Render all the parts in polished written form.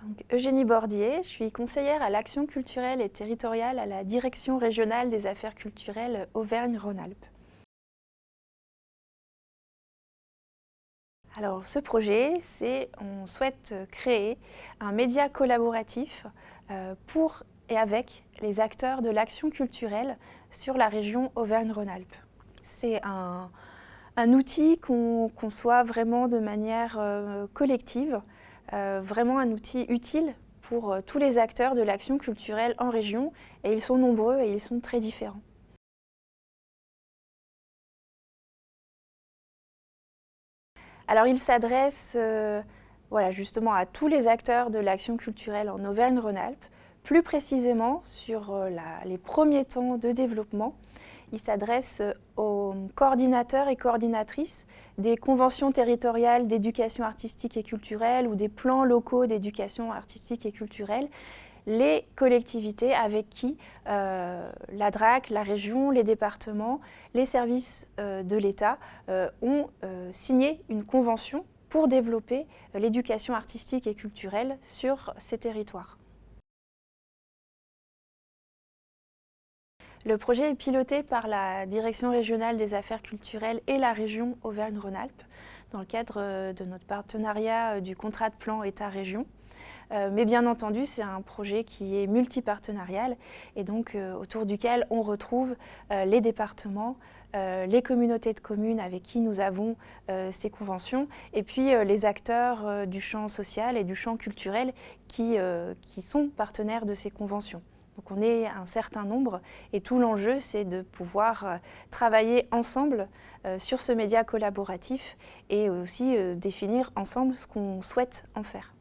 Donc, Eugénie Bordier, je suis conseillère à l'action culturelle et territoriale à la Direction régionale des affaires culturelles Auvergne-Rhône-Alpes. Alors ce projet, on souhaite créer un média collaboratif pour et avec les acteurs de l'action culturelle sur la région Auvergne-Rhône-Alpes. C'est un outil qu'on conçoit vraiment de manière collective, vraiment un outil utile pour tous les acteurs de l'action culturelle en région, et ils sont nombreux et ils sont très différents. Alors il s'adresse justement à tous les acteurs de l'action culturelle en Auvergne-Rhône-Alpes, plus précisément sur les premiers temps de développement. Il s'adresse aux coordinateurs et coordinatrices des conventions territoriales d'éducation artistique et culturelle ou des plans locaux d'éducation artistique et culturelle, les collectivités avec qui la DRAC, la région, les départements, les services de l'État ont signé une convention pour développer l'éducation artistique et culturelle sur ces territoires. Le projet est piloté par la Direction régionale des affaires culturelles et la région Auvergne-Rhône-Alpes dans le cadre de notre partenariat du contrat de plan État-région. Mais bien entendu, c'est un projet qui est multipartenarial et donc autour duquel on retrouve les départements, les communautés de communes avec qui nous avons ces conventions et puis les acteurs du champ social et du champ culturel qui sont partenaires de ces conventions. Donc on est un certain nombre et tout l'enjeu, c'est de pouvoir travailler ensemble sur ce média collaboratif et aussi définir ensemble ce qu'on souhaite en faire.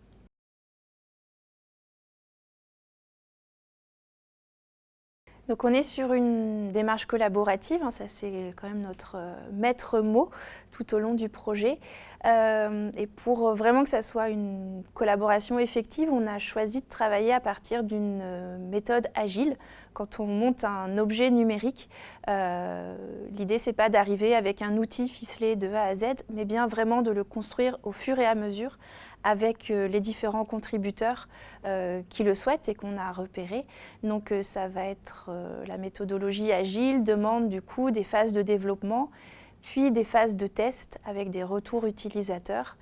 Donc on est sur une démarche collaborative, ça c'est quand même notre maître mot tout au long du projet. Et pour vraiment que ça soit une collaboration effective, on a choisi de travailler à partir d'une méthode agile. Quand on monte un objet numérique, l'idée c'est pas d'arriver avec un outil ficelé de A à Z, mais bien vraiment de le construire au fur et à mesure avec les différents contributeurs qui le souhaitent et qu'on a repérés. Donc ça va être la méthodologie agile, demande du coup des phases de développement, puis des phases de test avec des retours utilisateurs.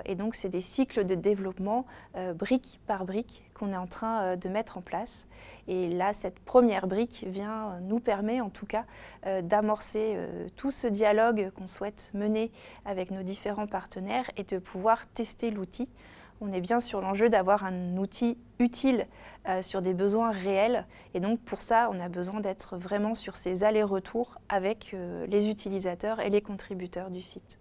Et donc c'est des cycles de développement brique par brique qu'on est en train de mettre en place. Et là, cette première brique nous permet en tout cas d'amorcer tout ce dialogue qu'on souhaite mener avec nos différents partenaires et de pouvoir tester l'outil. On est bien sur l'enjeu d'avoir un outil utile sur des besoins réels. Et donc pour ça, on a besoin d'être vraiment sur ces allers-retours avec les utilisateurs et les contributeurs du site.